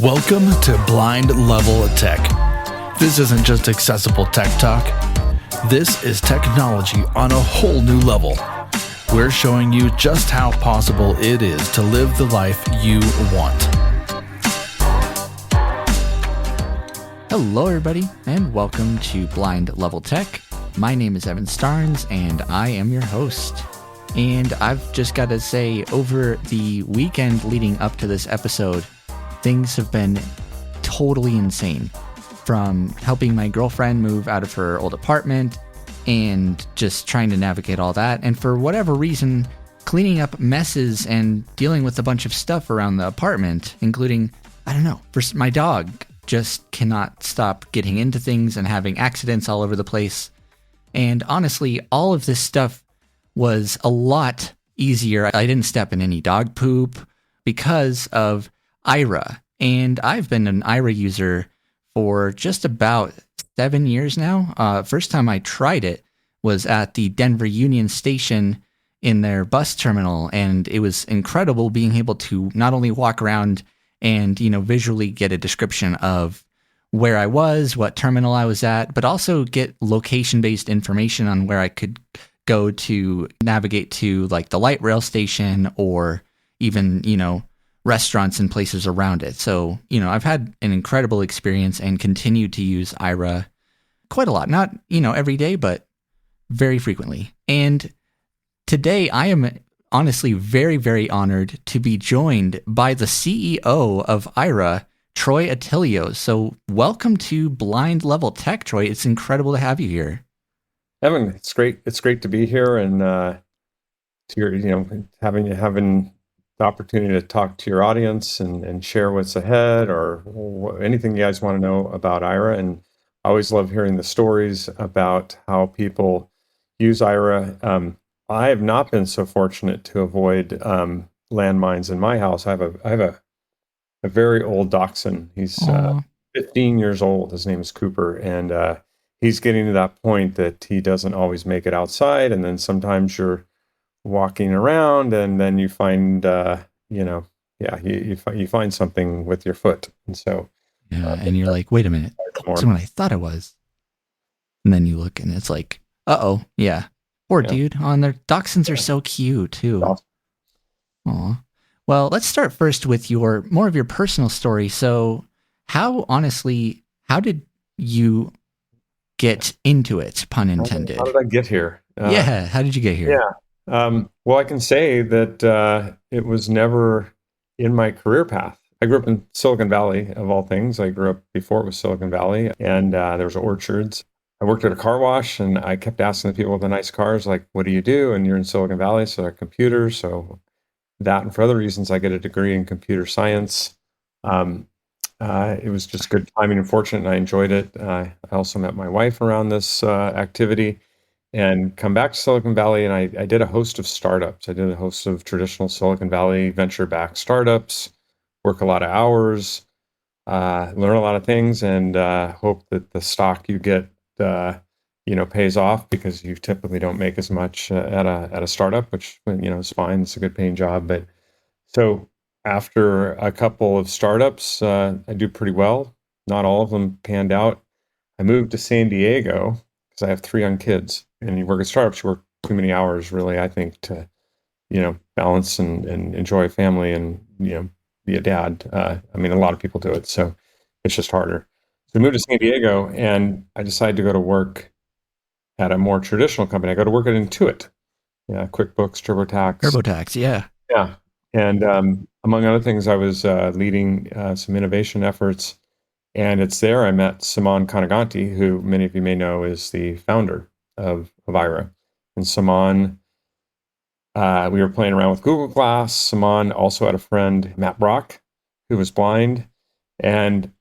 Welcome to Blind Level Tech. This isn't just accessible tech talk. This is technology on a whole new level. We're showing you just how possible it is to live the life you want. Hello, everybody, and welcome to Blind Level Tech. My name is Evan Starnes, and I am your host. And I've just got to say, over the weekend leading up to this episode, things have been totally insane. From helping my girlfriend move out of her old apartment and just trying to navigate all that. And for whatever reason, cleaning up messes and dealing with a bunch of stuff around the apartment, including, for my dog just cannot stop getting into things and having accidents all over the place. And honestly, all of this stuff was a lot easier. I didn't step in any dog poop because of Aira. And I've been an Aira user for just about 7 years now. First time I tried it was at the Denver Union Station in their bus terminal, and it was incredible being able to not only walk around and, visually get a description of where I was, what terminal I was at, but also get location-based information on where I could go to navigate to, like the light rail station or even, restaurants and places around it. So, I've had an incredible experience and continue to use Aira quite a lot. Not, every day, but very frequently. And today I am honestly very, very honored to be joined by the CEO of Aira, Troy Otillio. So welcome to Blind Level Tech, Troy. It's incredible to have you here. Evan, it's great. It's great to be here and to your, having the opportunity to talk to your audience and share what's ahead or anything you guys want to know about Aira. And I always love hearing the stories about how people use Aira. I have not been so fortunate to avoid landmines in my house. I have a very old dachshund. He's 15 years old. His name is Cooper, and he's getting to that point that he doesn't always make it outside. And then sometimes you're walking around and then you find you find something with your foot, and so and you're like, wait a minute, that's what I thought it was. And then you look and it's like, poor dude. And their dachshunds are so cute too. Awesome. Well, let's start first with more of your personal story. So how did you get into it, pun intended? How did I get here? How did you get here? Well, I can say that it was never in my career path. I grew up in Silicon Valley, of all things. I grew up before it was Silicon Valley, and there was orchards. I worked at a car wash, and I kept asking the people with the nice cars, like, what do you do? And you're in Silicon Valley, so they're computers. So that, and for other reasons, I get a degree in computer science. It was just good timing and fortunate, and I enjoyed it. I also met my wife around this activity. And come back to Silicon Valley, and I did a host of startups. I did a host of traditional Silicon Valley venture-backed startups, work a lot of hours, learn a lot of things, and hope that the stock you get, pays off, because you typically don't make as much at a startup, which is fine. It's a good paying job. But so after a couple of startups, I do pretty well. Not all of them panned out. I moved to San Diego because I have 3 young kids. And you work at startups, you work too many hours, really, I think, to, balance and enjoy family and, be a dad. A lot of people do it, so it's just harder. So I moved to San Diego, and I decided to go to work at a more traditional company. I go to work at Intuit, QuickBooks, TurboTax. Yeah. Yeah. And among other things, I was leading some innovation efforts. And it's there I met Saman Kanaganti, who many of you may know is the founder of Aira. And Saman, we were playing around with Google Glass. Saman also had a friend, Matt Brock, who was blind. And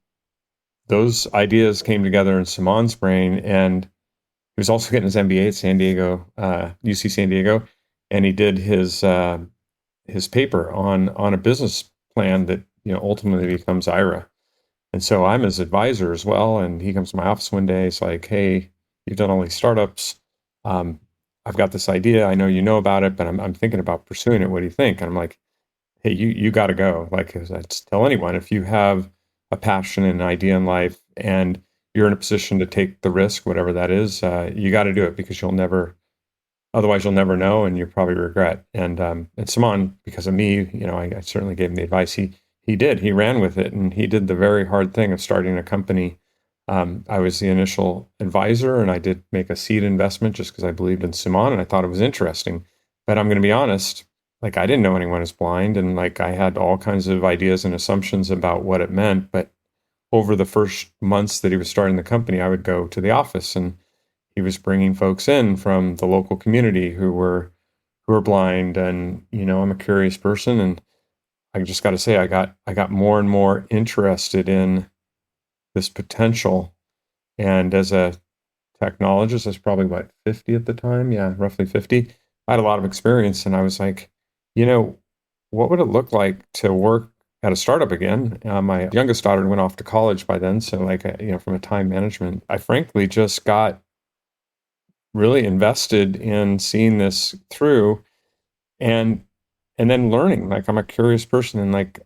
those ideas came together in Saman's brain. And he was also getting his MBA at San Diego, UC San Diego. And he did his paper on a business plan that ultimately becomes Aira. And so I'm his advisor as well. And he comes to my office one day. It's like, hey, you've done all these startups. Um, I've got this idea. I know you know about it, but I'm thinking about pursuing it. What do you think? And I'm like, hey, you got to go. Like, as I tell anyone, if you have a passion and an idea in life and you're in a position to take the risk, whatever that is, you got to do it, because otherwise you'll never know, and you'll probably regret. And Simon, because of me, I certainly gave him the advice. He ran with it, and he did the very hard thing of starting a company. I was the initial advisor, and I did make a seed investment just because I believed in Simon and I thought it was interesting. But I'm going to be honest, like, I didn't know anyone was blind, and like, I had all kinds of ideas and assumptions about what it meant. But over the first months that he was starting the company, I would go to the office, and he was bringing folks in from the local community who were blind. And I'm a curious person, and I just got to say, I got more and more interested in this potential. And as a technologist, I was probably, what, 50 at the time? Yeah, roughly 50. I had a lot of experience, and I was like, you know, what would it look like to work at a startup again? My youngest daughter went off to college by then, so like, from a time management, I frankly just got really invested in seeing this through, and then learning. Like, I'm a curious person, and like,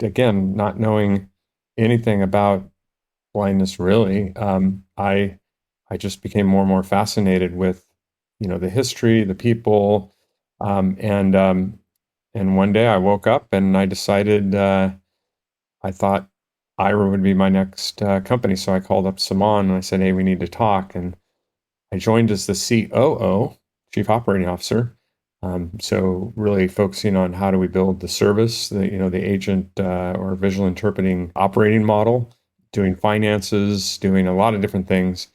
again, not knowing anything about blindness really, I just became more and more fascinated with the history, the people, um, and um, and one day I woke up and I decided, I thought Aira would be my next company. So I called up Saman and I said, hey, we need to talk. And I joined as the COO, Chief Operating Officer. So really focusing on how do we build the service, the agent or visual interpreting operating model, doing finances, doing a lot of different things,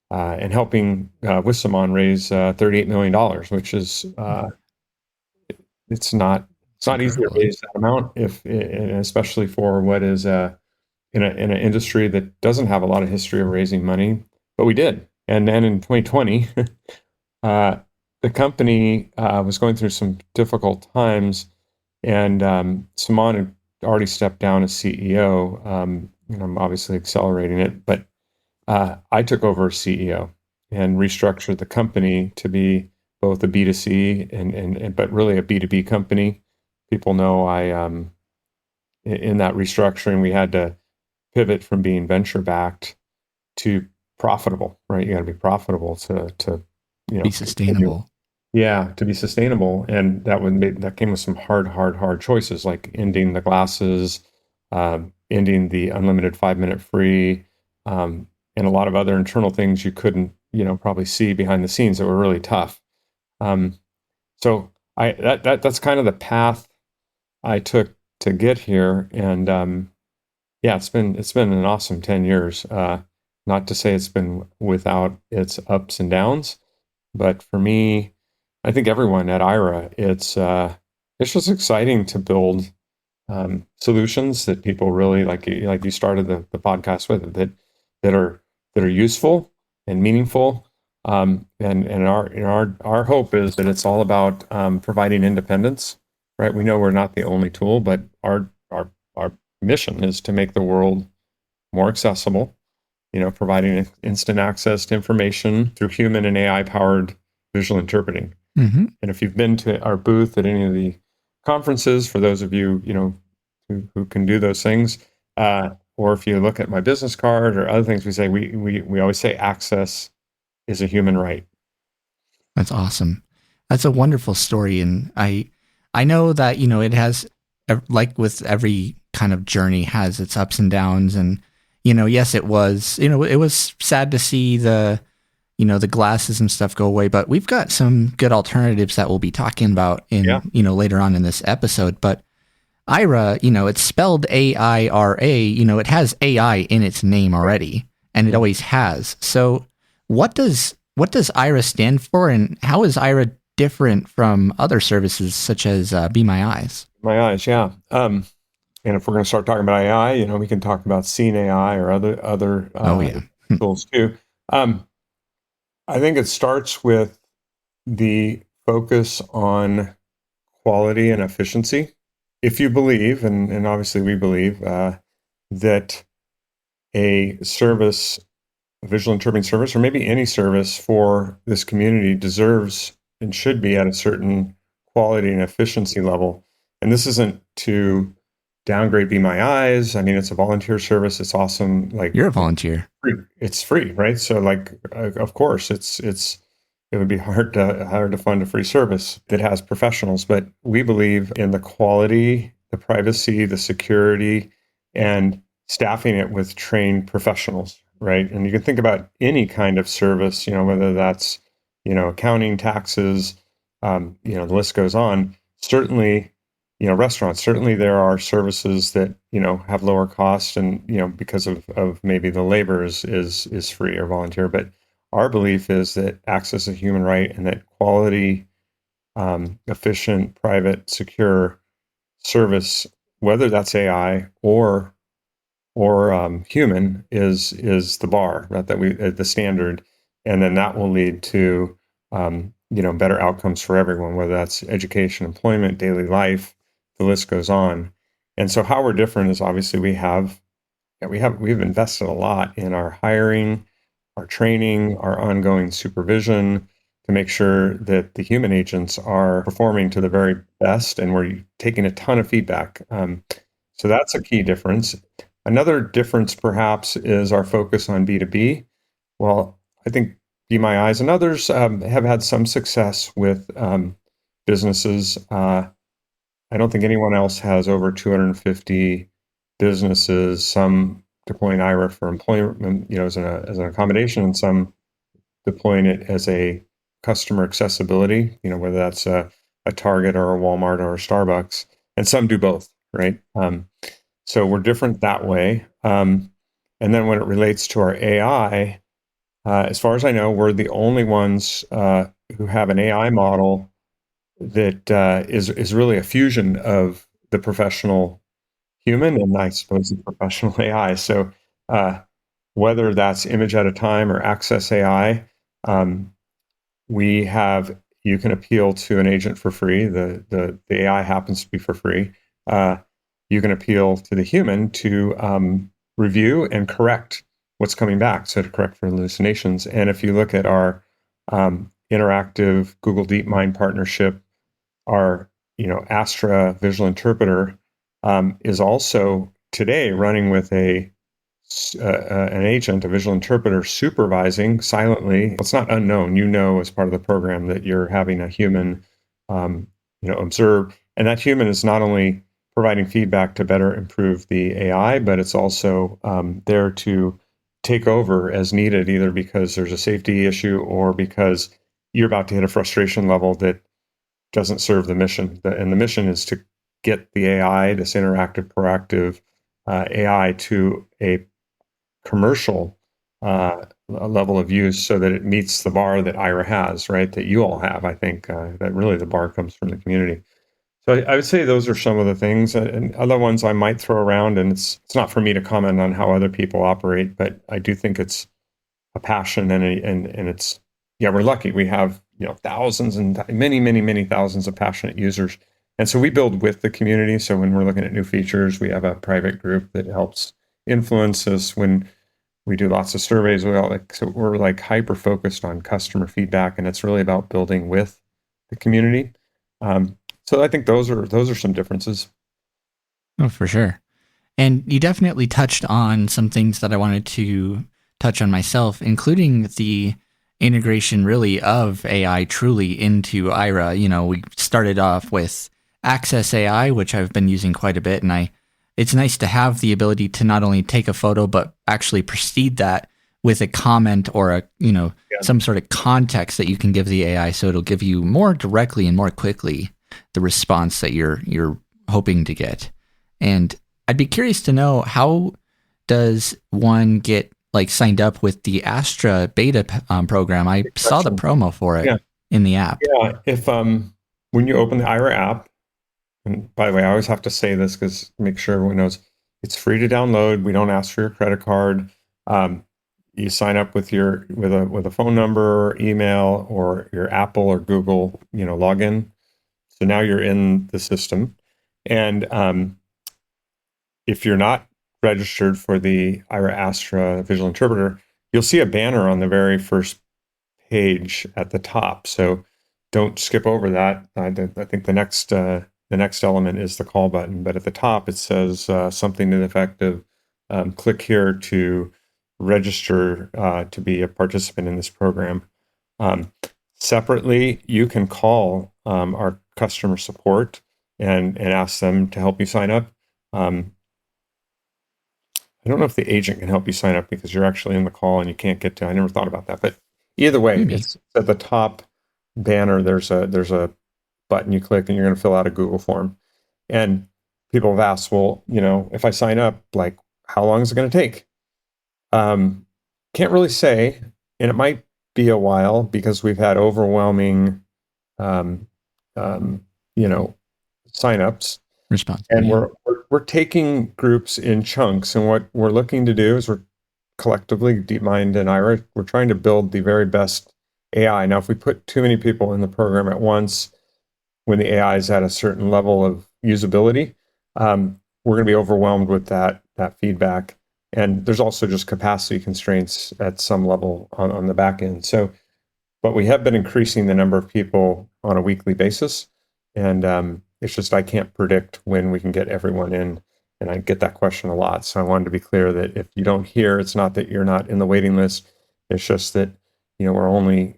and helping with Saman raise $38 million, which is it's not easy to Incredible. raise that amount, and especially for what is in an industry that doesn't have a lot of history of raising money, but we did. And then in 2020, uh, the company was going through some difficult times, and Saman had already stepped down as CEO. And I'm obviously accelerating it, but I took over as CEO and restructured the company to be both a B2C and but really a B2B company. People know in that restructuring, we had to pivot from being venture backed to profitable, right? You got to be profitable to Be continue. sustainable. Yeah, to be sustainable. And that came with some hard choices, like ending the glasses, ending the unlimited 5-minute free, and a lot of other internal things you couldn't, probably see behind the scenes that were really tough. Um, so that's kind of the path I took to get here. And yeah, it's been an awesome 10 years. Not to say it's been without its ups and downs, but for me, I think everyone at Aira, it's just exciting to build solutions that people really like. Like you started the podcast with, that are useful and meaningful. And our hope is that it's all about providing independence, right? We know we're not the only tool, but our mission is to make the world more accessible, providing instant access to information through human and AI powered visual interpreting. Mm-hmm. And if you've been to our booth at any of the conferences, for those of you, who can do those things, or if you look at my business card or other things, we say, we always say access is a human right. That's awesome. That's a wonderful story, and I know that it has, like with every kind of journey, has its ups and downs, and yes, it was it was sad to see the glasses and stuff go away, but we've got some good alternatives that we'll be talking about in Yeah. Later on in this episode. But Aira, it's spelled Aira. It has AI in its name already, and it always has. So what does Aira stand for, and how is Aira different from other services such as Be My Eyes? My eyes, yeah. And if we're going to start talking about AI, we can talk about Scene AI or other Oh yeah. tools too. I think it starts with the focus on quality and efficiency. If you believe, and obviously we believe, that a service, a visual interpreting service, or maybe any service for this community deserves and should be at a certain quality and efficiency level. And this isn't to downgrade Be My Eyes. I mean, it's a volunteer service. It's awesome. Like, You're a volunteer. it's free, right? So like, of course, it would be hard to fund a free service that has professionals, but we believe in the quality, the privacy, the security, and staffing it with trained professionals, right? And you can think about any kind of service, whether that's, accounting, taxes, the list goes on. Certainly, restaurants, certainly there are services that, have lower costs and, because of maybe the labor is free or volunteer. But our belief is that access is a human right and that quality, efficient, private, secure service, whether that's AI or human, is the bar, right? That we the standard, and then that will lead to better outcomes for everyone, whether that's education, employment, daily life. The list goes on. And so, how we're different is obviously we've invested a lot in our hiring, our training, our ongoing supervision to make sure that the human agents are performing to the very best, and we're taking a ton of feedback. So that's a key difference. Another difference, perhaps, is our focus on B2B. Well, I think Be My Eyes and others have had some success with businesses. I don't think anyone else has over 250 businesses, some deploying Aira for employment, as an accommodation, and some deploying it as a customer accessibility, whether that's a Target or a Walmart or a Starbucks, and some do both, right? So we're different that way. And then when it relates to our AI, as far as I know, we're the only ones who have an AI model that is really a fusion of the professional human and, I suppose, the professional AI. So whether that's image at a time or access AI, you can appeal to an agent for free. The AI happens to be for free. You can appeal to the human to review and correct what's coming back, so to correct for hallucinations. And if you look at our interactive Google DeepMind partnership, our Astra visual interpreter is also today running with an agent, a visual interpreter, supervising silently. It's not unknown. As part of the program that you're having a human observe, and that human is not only providing feedback to better improve the AI, but it's also there to take over as needed, either because there's a safety issue or because you're about to hit a frustration level that doesn't serve the mission. And the mission is to get the AI, this interactive, proactive AI, to a commercial level of use so that it meets the bar that Aira has, right? That you all have. I think that really the bar comes from the community. So I would say those are some of the things, and other ones I might throw around, and it's not for me to comment on how other people operate, but I do think it's a passion, and it's, we're lucky. We have thousands and many thousands of passionate users, and so we build with the community. So when we're looking at new features, we have a private group that helps influence us. When we do lots of surveys, we're like hyper focused on customer feedback, and it's really about building with the community. So I think those are some differences. Oh, for sure. And you definitely touched on some things that I wanted to touch on myself, including the integration really of AI truly into Aira. We started off with Access AI, which I've been using quite a bit, and it's nice to have the ability to not only take a photo, but actually precede that with a comment or some sort of context that you can give the AI, so it'll give you more directly and more quickly the response that you're hoping to get. And I'd be curious to know, how does one get signed up with the Astra beta program? I saw the promo for it in the app. Yeah, if when you open the Aira app, and by the way, I always have to say this because make sure everyone knows it's free to download. We don't ask for your credit card. You sign up with a phone number, email, or your Apple or Google login. So now you're in the system, and if you're not registered for the Aira Astra visual interpreter, you'll see a banner on the very first page at the top. So don't skip over that. I think the next element is the call button, but at the top it says something to the effect of click here to register to be a participant in this program. Separately, you can call our customer support and ask them to help you sign up. I don't know if the agent can help you sign up because you're actually in the call and you can't get to. I never thought about that, but either way, it's at the top banner. There's a button you click and you're going to fill out a Google form. And people have asked, well, if I sign up, like, how long is it going to take? Can't really say, and it might be a while because we've had overwhelming, signups. Response. And we're taking groups in chunks, and what we're looking to do is we're collectively, DeepMind and Aira, we're trying to build the very best AI. Now, if we put too many people in the program at once, when the AI is at a certain level of usability, we're going to be overwhelmed with that feedback. And there's also just capacity constraints at some level on the back end. So, but we have been increasing the number of people on a weekly basis, and it's just I can't predict when we can get everyone in, and I get that question a lot. So I wanted to be clear that if you don't hear, it's not that you're not in the waiting list. It's just that we're only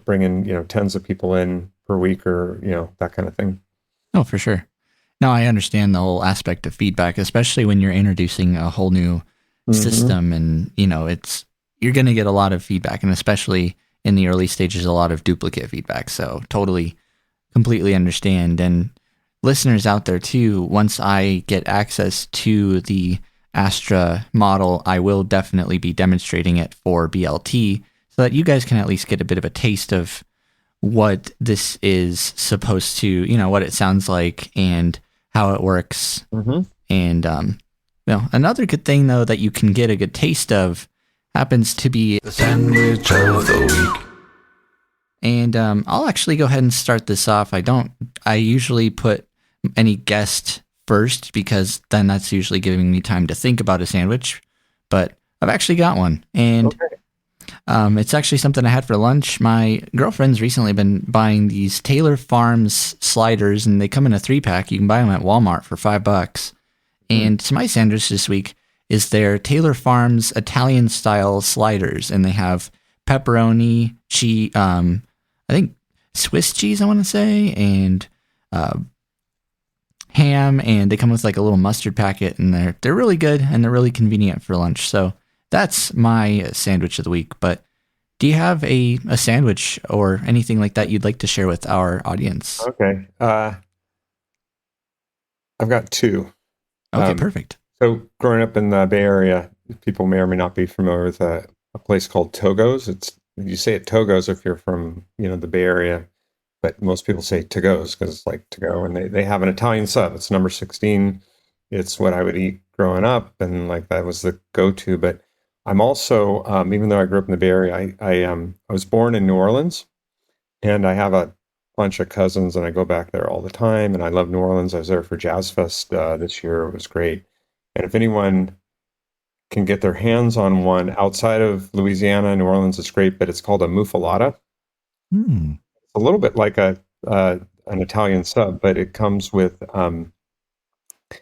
bringing tens of people in per week, or that kind of thing. Oh, for sure. No, I understand the whole aspect of feedback, especially when you're introducing a whole new system, and you're going to get a lot of feedback, and especially in the early stages, a lot of duplicate feedback. So totally, completely understand. And listeners out there too, once I get access to the Astra model, I will definitely be demonstrating it for BLT so that you guys can at least get a bit of a taste of what this is supposed to, what it sounds like and how it works. And another good thing though that you can get a good taste of happens to be the sandwich of the week. And I'll actually go ahead and start this off. I usually put any guest first because then that's usually giving me time to think about a sandwich. But I've actually got one. And it's actually something I had for lunch. My girlfriend's recently been buying these Taylor Farms sliders, and they come in a 3-pack. You can buy them at Walmart for $5. And so my sandwich this week is their Taylor Farms Italian style sliders, and they have pepperoni, cheese, I think Swiss cheese, I want to say, and ham, and they come with like a little mustard packet, and they're really good, and they're really convenient for lunch. So that's my sandwich of the week. But do you have a sandwich or anything like that you'd like to share with our audience? Okay. I've got two. Okay, perfect. So growing up in the Bay Area, people may or may not be familiar with a place called Togo's. You say it Togo's if you're from the Bay Area, but most people say To-Go's because it's like to go. And they have an Italian sub. It's number 16. It's what I would eat growing up, and like that was the go-to. But I'm also, even though I grew up in the Bay Area, I was born in New Orleans, and I have a bunch of cousins, and I go back there all the time, and I love New Orleans. I was there for Jazz Fest this year. It was great. And if anyone can get their hands on one outside of Louisiana, New Orleans, it's great, but it's called a muffalata. It's a little bit like an Italian sub, but it comes with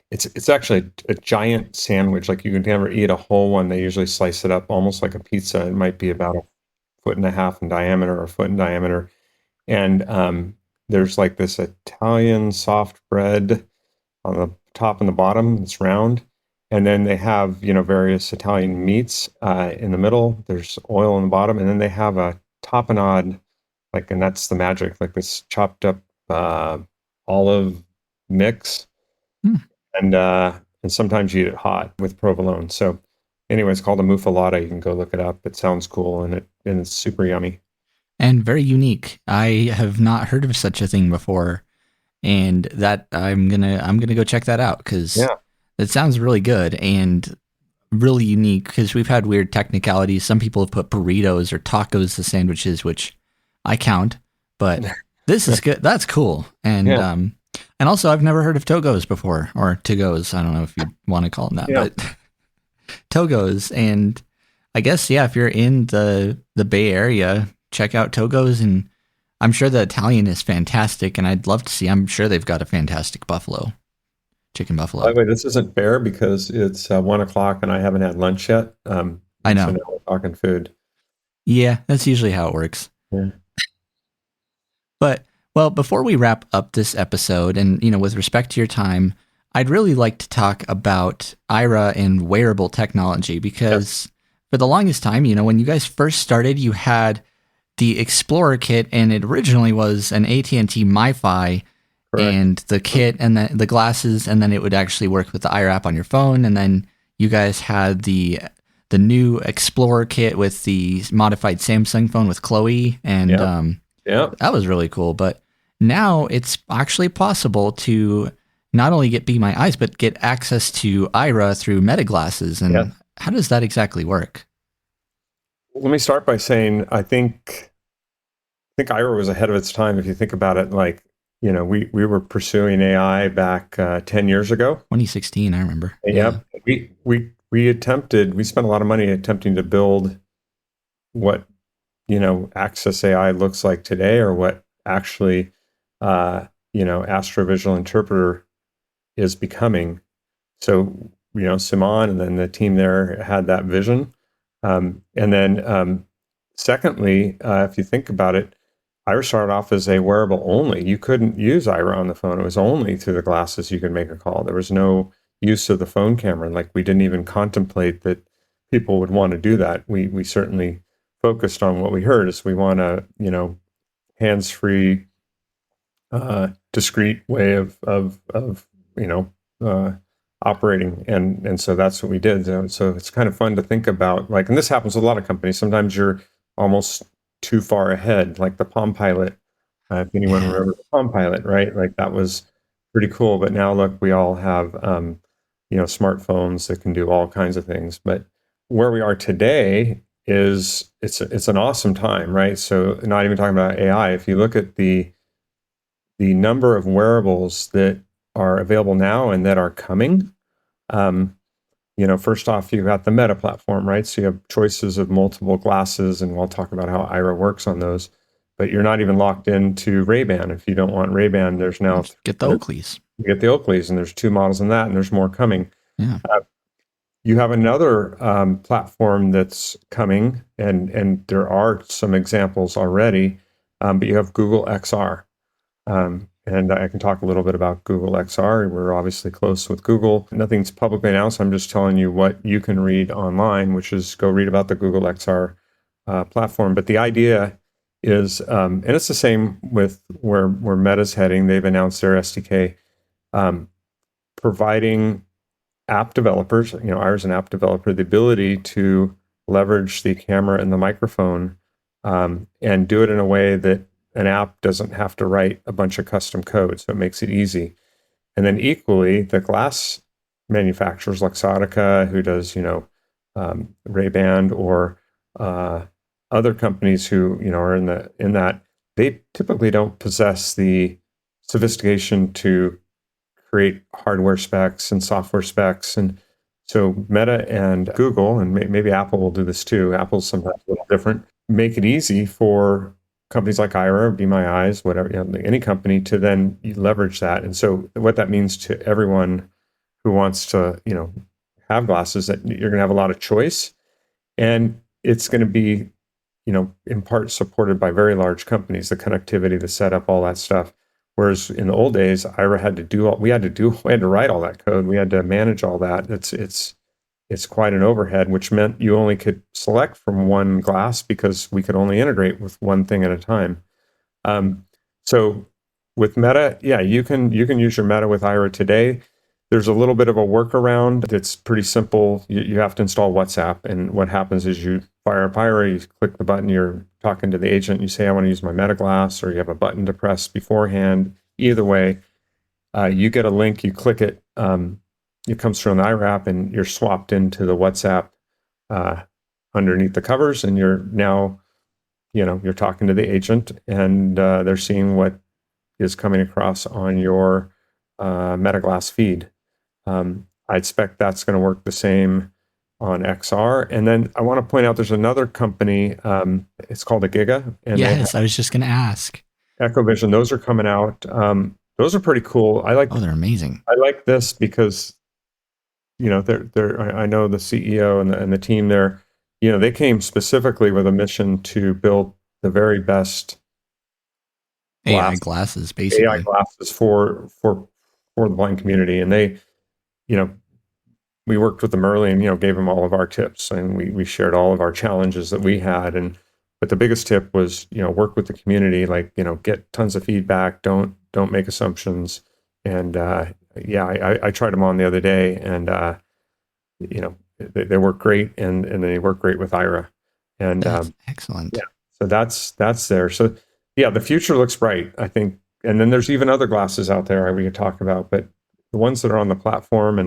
it's actually a giant sandwich. Like you can never eat a whole one. They usually slice it up almost like a pizza. It might be about 1.5 feet in diameter or 1 foot in diameter. And there's like this Italian soft bread on the top and the bottom. It's round. And then they have, various Italian meats in the middle. There's oil on the bottom. And then they have a tapenade, and that's the magic, like this chopped up olive mix. And sometimes you eat it hot with provolone. So anyway, it's called a muffalata. You can go look it up. It sounds cool, and it's super yummy. And very unique. I have not heard of such a thing before. And that I'm gonna go check that out because it sounds really good and really unique, because we've had weird technicalities. Some people have put burritos or tacos as sandwiches, which I count, but this is good. That's cool. And and also I've never heard of Togos before, or To-Go's. I don't know if you want to call them that, but Togo's. And I guess, yeah, if you're in the Bay Area, check out Togo's. And I'm sure the Italian is fantastic. And I'd love to see, I'm sure they've got a fantastic chicken buffalo. By the way, this isn't fair because it's 1 o'clock and I haven't had lunch yet. I know. So now we're talking food. Yeah, that's usually how it works. Yeah. But, well, before we wrap up this episode, and, with respect to your time, I'd really like to talk about Aira and wearable technology because for the longest time, when you guys first started, you had the Explorer kit, and it originally was an AT&T MiFi. Correct. And the kit and the glasses, and then it would actually work with the Aira app on your phone. And then you guys had the new Explorer kit with the modified Samsung phone with Chloe, and that was really cool. But now it's actually possible to not only Be My Eyes, but get access to Aira through Meta glasses. And how does that exactly work? Let me start by saying I think Aira was ahead of its time. If you think about it, like, we were pursuing AI back 10 years ago. 2016, I remember. Yep. We spent a lot of money attempting to build what, Access AI looks like today, or what actually, Astrovisual Interpreter is becoming. So, Simon and then the team there had that vision. And then secondly, if you think about it, Aira started off as a wearable only. You couldn't use Aira on the phone. It was only through the glasses you could make a call. There was no use of the phone camera. Like, we didn't even contemplate that people would want to do that. We certainly focused on what we heard is we want a, hands-free, discrete way of operating. And so that's what we did. So it's kind of fun to think about, like, and this happens with a lot of companies. Sometimes you're almost too far ahead, like the Palm Pilot. If anyone remembers the Palm Pilot, right? Like, that was pretty cool. But now look, we all have, smartphones that can do all kinds of things. But where we are today is it's an awesome time, right? So not even talking about AI. If you look at the number of wearables that are available now and that are coming, first off, you've got the Meta platform, right? So you have choices of multiple glasses, and we'll talk about how Aira works on those. But you're not even locked into Ray-Ban. If you don't want Ray-Ban, there's now... Get the Oakleys. You get the Oakleys, and there's 2 models in that, and there's more coming. Yeah. You have another platform that's coming, and there are some examples already, but you have Google XR. And I can talk a little bit about Google XR. We're obviously close with Google. Nothing's publicly announced. I'm just telling you what you can read online, which is go read about the Google XR platform. But the idea is, and it's the same with where Meta's heading. They've announced their SDK, providing app developers, Aira's an app developer, the ability to leverage the camera and the microphone and do it in a way that an app doesn't have to write a bunch of custom code, so it makes it easy. And then equally, the glass manufacturers, like Luxottica, who does, Ray-Ban, or other companies who, are in that, they typically don't possess the sophistication to create hardware specs and software specs. And so Meta and Google, and maybe Apple will do this too, Apple's sometimes a little different, make it easy for companies like Aira, Be My Eyes, whatever, any company, to then leverage that. And so what that means to everyone who wants to, have glasses, that you're going to have a lot of choice, and it's going to be, in part supported by very large companies, the connectivity, the setup, all that stuff. Whereas in the old days, Aira had to write all that code. We had to manage all that. It's quite an overhead, which meant you only could select from one glass because we could only integrate with one thing at a time. So with Meta, you can use your Meta with Aira today. There's a little bit of a workaround that's pretty simple. You have to install WhatsApp, and what happens is you fire up Aira, you click the button, you're talking to the agent, you say, I want to use my Meta glass, or you have a button to press beforehand. Either way, you get a link, you click it, it comes through on the Aira app, and you're swapped into the WhatsApp underneath the covers, and you're now, you're talking to the agent, and they're seeing what is coming across on your Meta Glass feed. I expect that's going to work the same on XR. And then I want to point out there's another company, it's called Giga, and yes, I was just going to ask. Echo Vision. Those are coming out. Those are pretty cool. Oh, they're amazing. I like this because, I know the CEO and the team there, they came specifically with a mission to build the very best AI glasses, basically. AI glasses for the blind community. And they, we worked with them early and, gave them all of our tips, and we shared all of our challenges that we had. But the biggest tip was, work with the community, get tons of feedback, don't make assumptions. And I tried them on the other day, and they work great, and they work great with Aira. And that's excellent. Yeah, so that's there. So yeah, the future looks bright, I think. And then there's even other glasses out there we could talk about, but the ones that are on the platform,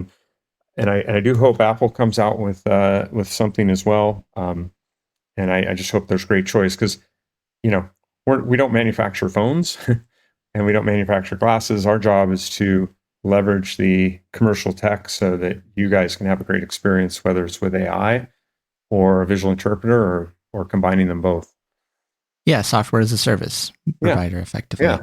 and I do hope Apple comes out with something as well. And I just hope there's great choice, because we don't manufacture phones and we don't manufacture glasses. Our job is to leverage the commercial tech so that you guys can have a great experience, whether it's with AI or a visual interpreter, or combining them both. Yeah, software as a service provider, effectively. Yeah.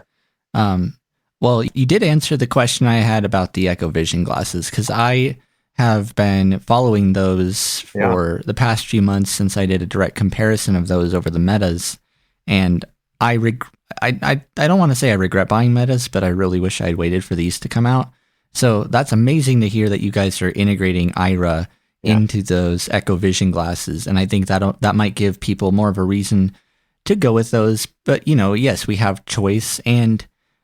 Well, you did answer the question I had about the Echo Vision glasses, because I have been following those for the past few months since I did a direct comparison of those over the Metas, and I don't want to say I regret buying Metas, but I really wish I'd waited for these to come out. So that's amazing to hear that you guys are integrating Aira into those Echo Vision glasses, and I think that might give people more of a reason to go with those. But yes, we have choice, and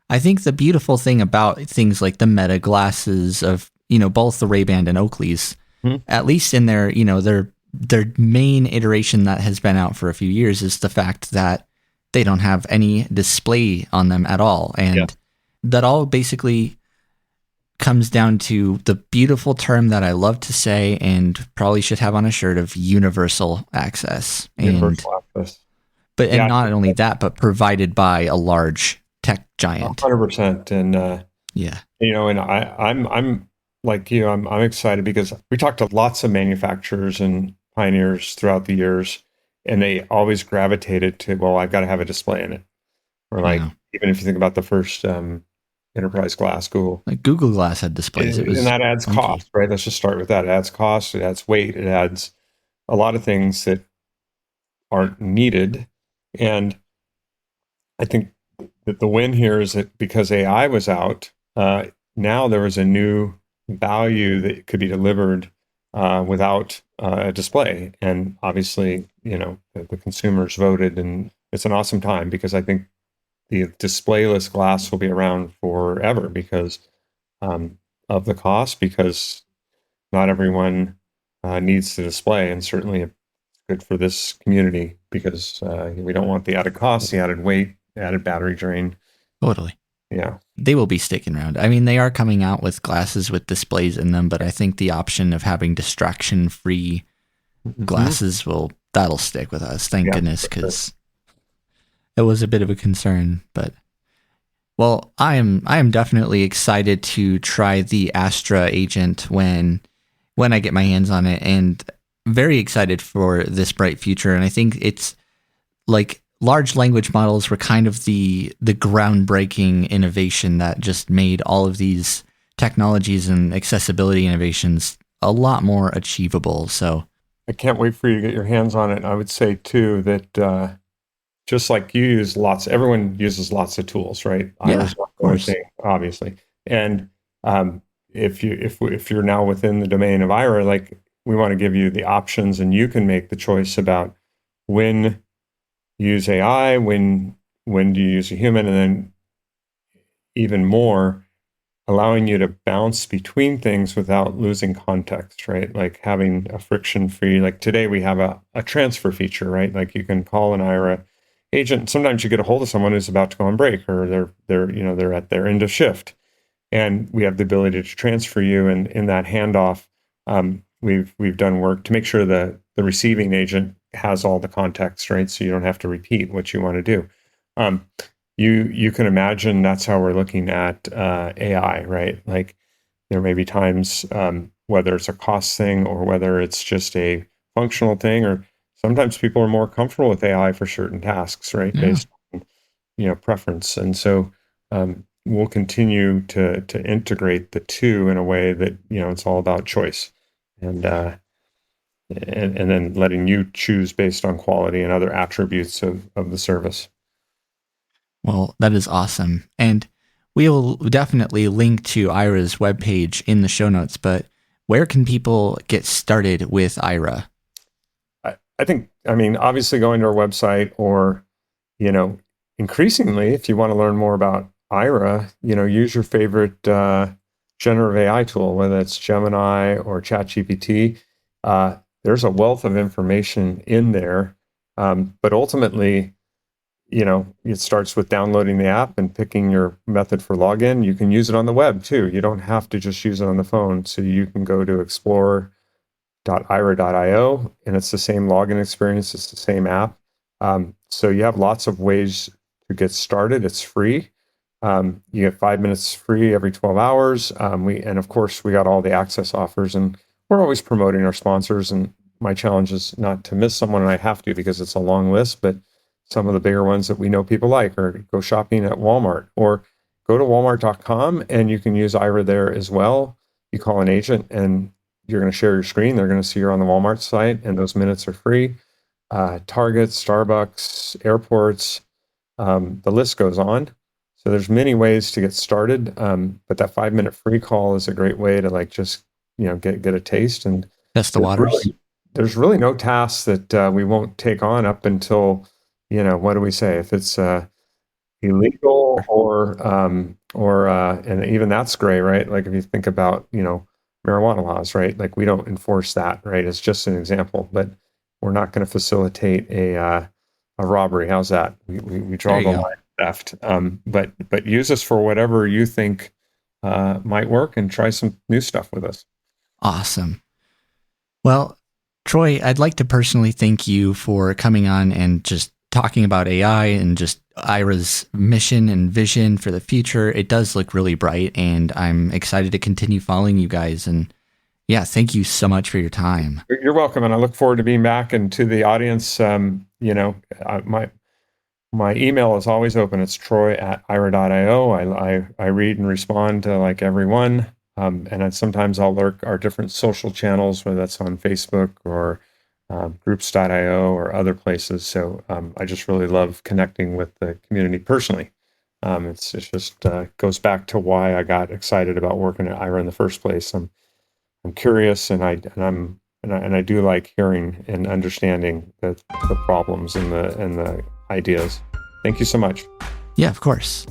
I think the beautiful thing about things like the Meta glasses of both the Ray-Ban and Oakley's, at least in their their main iteration that has been out for a few years, is the fact that they don't have any display on them at all, and that all basically comes down to the beautiful term that I love to say and probably should have on a shirt of universal access. Universal access. But and not only that, but provided by a large tech giant. 100%. And and I'm like you, I'm excited because we talked to lots of manufacturers and pioneers throughout the years, and they always gravitated to, well, I've got to have a display in it. Or even if you think about the first enterprise glass, Google Glass had displays. And that adds cost, right? Let's just start with that. It adds cost, it adds weight, it adds a lot of things that aren't needed. And I think that the win here is that because AI was out, now there was a new value that could be delivered without a display. And obviously, the consumers voted, and it's an awesome time, because I think the displayless glass will be around forever because of the cost, because not everyone needs the display, and certainly it's good for this community because we don't want the added cost, the added weight, added battery drain. Totally. Yeah. They will be sticking around. I mean, they are coming out with glasses with displays in them, but I think the option of having distraction-free glasses that'll stick with us. Thank goodness, because it was a bit of a concern. But well, I am definitely excited to try the Astra agent when I get my hands on it, and very excited for this bright future. And I think it's like large language models were kind of the groundbreaking innovation that just made all of these technologies and accessibility innovations a lot more achievable. So I can't wait for you to get your hands on it. I would say too that just like you use everyone uses lots of tools, right? Yeah, of course. Obviously. And if you're now within the domain of Aira, like, we want to give you the options, and you can make the choice about when you use AI, when do you use a human, and then even more, allowing you to bounce between things without losing context, right? Like having a friction-free, like today we have a transfer feature, right? Like you can call an Aira agent. Sometimes you get a hold of someone who's about to go on break, or they're at their end of shift, and we have the ability to transfer you. And in that handoff, we've done work to make sure the receiving agent has all the context, right? So you don't have to repeat what you want to do. You can imagine that's how we're looking at AI, right? Like there may be times whether it's a cost thing or whether it's just a functional thing, or sometimes people are more comfortable with AI for certain tasks, right? Yeah. Based on, preference. And so we'll continue to integrate the two in a way that, it's all about choice. And then letting you choose based on quality and other attributes of the service. Well, that is awesome. And we will definitely link to Aira's webpage in the show notes, but where can people get started with Aira? I think, obviously going to our website, or, increasingly, if you want to learn more about Aira, use your favorite generative AI tool, whether it's Gemini or ChatGPT. There's a wealth of information in there. But ultimately, it starts with downloading the app and picking your method for login. You can use it on the web too. You don't have to just use it on the phone. So you can go to explore.aira.io, and it's the same login experience. It's the same app. So you have lots of ways to get started. It's free. You get 5 minutes free every 12 hours. And of course, we got all the access offers, and we're always promoting our sponsors. And my challenge is not to miss someone, and I have to because it's a long list, but some of the bigger ones that we know people like, or go shopping at Walmart, or go to walmart.com and you can use Aira there as well. You call an agent and you're going to share your screen. They're going to see you're on the Walmart site, and those minutes are free. Target, Starbucks, airports, the list goes on. So there's many ways to get started. But that 5-minute free call is a great way to just, get a taste. And test the waters. There's really no tasks that we won't take on up until, what do we say? If it's illegal or and even that's gray, right? Like if you think about, marijuana laws, right? Like we don't enforce that, right? It's just an example, but we're not going to facilitate a robbery. How's that? We draw the line at theft. But use us for whatever you think might work, and try some new stuff with us. Awesome. Well, Troy, I'd like to personally thank you for coming on and just talking about AI and just Aira's mission and vision for the future. It does look really bright, and I'm excited to continue following you guys. And yeah, thank you so much for your time. You're welcome, and I look forward to being back. And to the audience, my email is always open. It's troy@aira.io. I read and respond to everyone. And sometimes I'll lurk our different social channels, whether that's on Facebook or groups.io or other places. So I just really love connecting with the community personally. It's just goes back to why I got excited about working at Aira in the first place. I'm curious, and I do like hearing and understanding the problems and the ideas. Thank you so much. Yeah, of course.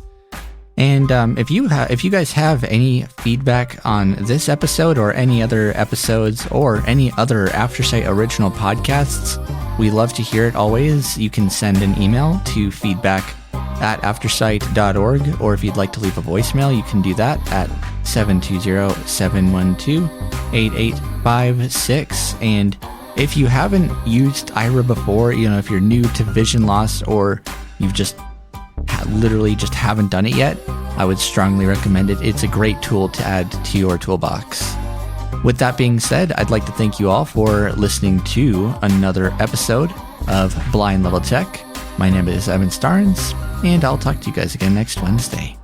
And if you guys have any feedback on this episode or any other episodes or any other Aftersight original podcasts, we love to hear it always. You can send an email to feedback@aftersight.org, or if you'd like to leave a voicemail, you can do that at 720-712-8856. And if you haven't used Aira before, if you're new to vision loss, or you've just literally just haven't done it yet, I would strongly recommend it. It's a great tool to add to your toolbox. With that being said, I'd like to thank you all for listening to another episode of Blind Level Tech. My name is Evan Starnes, and I'll talk to you guys again next Wednesday.